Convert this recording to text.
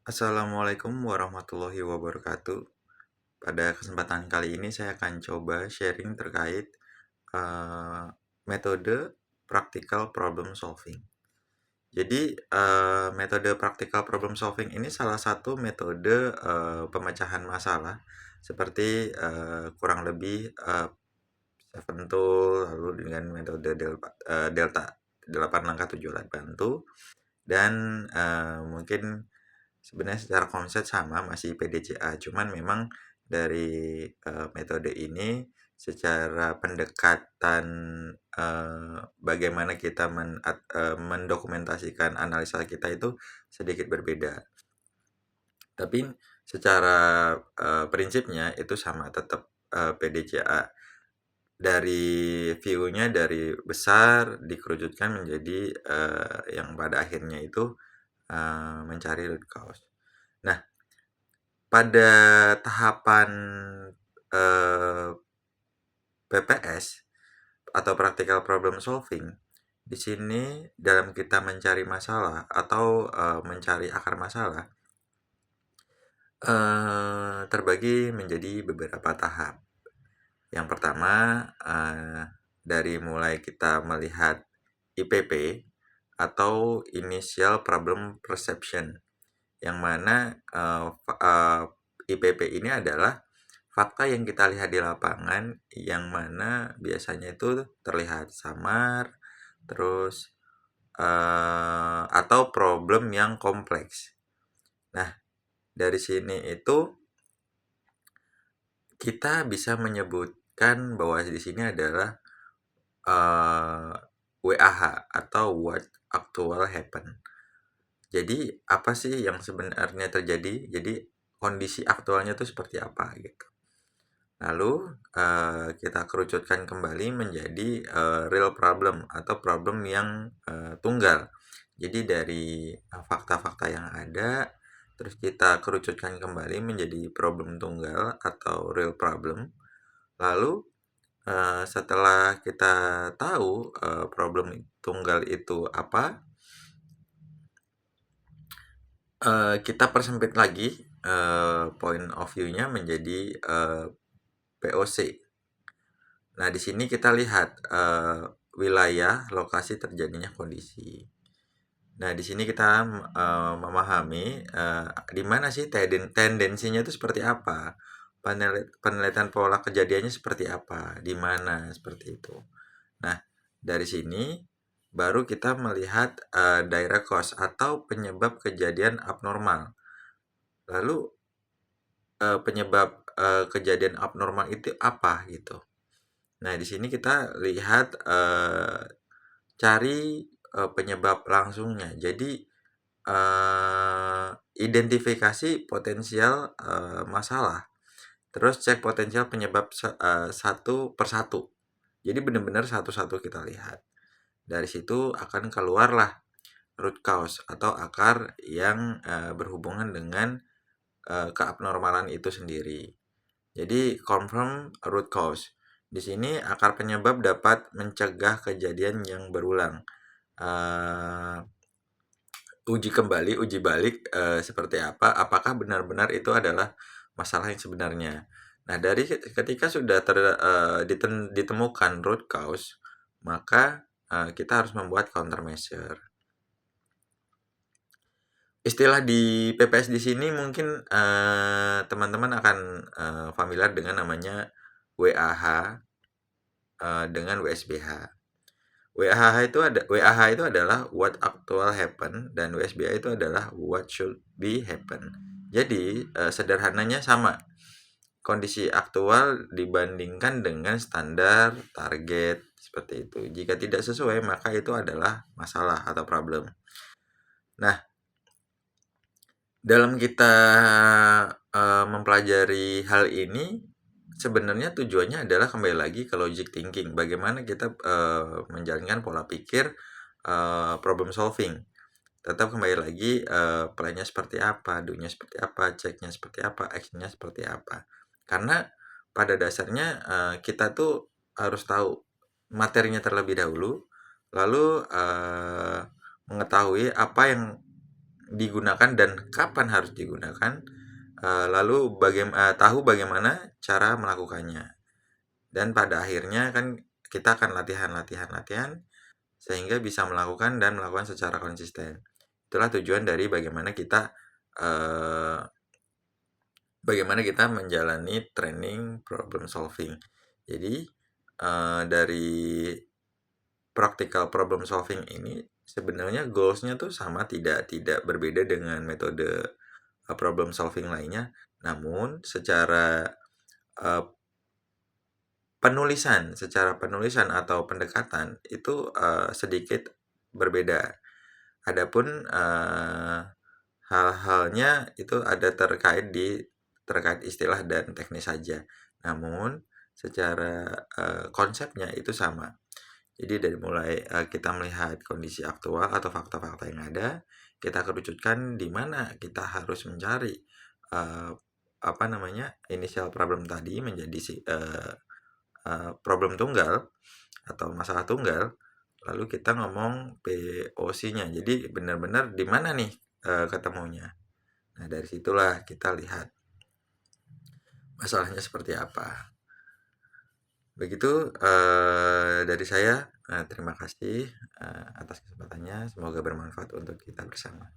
Assalamualaikum warahmatullahi wabarakatuh. Pada kesempatan kali ini saya akan coba sharing terkait eh, metode practical problem solving. Jadi, metode practical problem solving ini salah satu metode pemecahan masalah seperti kurang lebih Seven Tool, lalu dengan metode Delta 8 langkah 7 alat bantu, dan mungkin sebenarnya secara konsep sama, masih PDCA, cuman memang dari metode ini secara pendekatan bagaimana kita mendokumentasikan analisa kita itu sedikit berbeda. Tapi secara prinsipnya itu sama, tetap PDCA. Dari view-nya dari besar dikerucutkan menjadi yang pada akhirnya itu mencari root cause. Nah, pada tahapan PPS atau practical problem solving, di sini dalam kita mencari masalah atau mencari akar masalah terbagi menjadi beberapa tahap. Yang pertama, dari mulai kita melihat IPP atau Initial Problem Perception, yang mana IPP ini adalah fakta yang kita lihat di lapangan, yang mana biasanya itu terlihat samar, terus atau problem yang kompleks. Nah, dari sini itu kita bisa menyebutkan bahwa di sini adalah WAH atau What Actual Happen. Jadi apa sih yang sebenarnya terjadi? Jadi kondisi aktualnya itu seperti apa gitu. Lalu kita kerucutkan kembali menjadi real problem atau problem yang tunggal. Jadi dari fakta-fakta yang ada, terus kita kerucutkan kembali menjadi problem tunggal atau real problem. Lalu setelah kita tahu problem tunggal itu apa, kita persempit lagi point of view-nya menjadi POC. Nah, di sini kita lihat wilayah lokasi terjadinya kondisi. Nah, di sini kita memahami di mana sih tendensinya itu seperti apa, penelitian pola kejadiannya seperti apa, di mana seperti itu. Nah, dari sini baru kita melihat direct cause atau penyebab kejadian abnormal. Lalu penyebab kejadian abnormal itu apa gitu. Nah, di sini kita lihat cari penyebab langsungnya. Jadi identifikasi potensial masalah. Terus cek potensial penyebab satu persatu. Jadi benar-benar satu-satu kita lihat. Dari situ akan keluarlah root cause atau akar yang berhubungan dengan keabnormalan itu sendiri. Jadi confirm root cause. Di sini akar penyebab dapat mencegah kejadian yang berulang. Uji kembali, uji balik seperti apa? Apakah benar-benar itu adalah masalah yang sebenarnya? Nah, dari ketika sudah ditemukan root cause, maka kita harus membuat countermeasure. Istilah di PPS di sini mungkin teman-teman akan familiar dengan namanya WAH dengan WSBH. WAH itu adalah what actual happen, dan WSBH itu adalah what should be happen. Jadi sederhananya sama. Kondisi aktual dibandingkan dengan standar, target, seperti itu. Jika tidak sesuai, maka itu adalah masalah atau problem. Nah, dalam kita mempelajari hal ini, sebenarnya tujuannya adalah kembali lagi ke logic thinking. Bagaimana kita menjalankan pola pikir problem solving. Tetap kembali lagi plan-nya seperti apa, do-nya seperti apa, check-nya seperti apa, action-nya seperti apa. Karena pada dasarnya kita tuh harus tahu materinya terlebih dahulu, lalu mengetahui apa yang digunakan dan kapan harus digunakan, lalu tahu bagaimana cara melakukannya. Dan pada akhirnya kan kita akan latihan sehingga bisa melakukan secara konsisten. Itulah tujuan dari bagaimana kita menjalani training problem solving. Jadi dari practical problem solving ini sebenarnya goals-nya tuh sama, tidak berbeda dengan metode problem solving lainnya, namun secara penulisan atau pendekatan itu sedikit berbeda. Adapun hal-halnya itu ada terkait istilah dan teknis saja. Namun secara konsepnya itu sama. Jadi dari mulai kita melihat kondisi aktual atau fakta-fakta yang ada, kita kerucutkan di mana kita harus mencari initial problem tadi menjadi problem tunggal atau masalah tunggal, lalu kita ngomong POC-nya. Jadi benar-benar di mana nih ketemunya. Nah, dari situlah kita lihat masalahnya seperti apa. Begitu dari saya. Terima kasih atas kesempatannya. Semoga bermanfaat untuk kita bersama.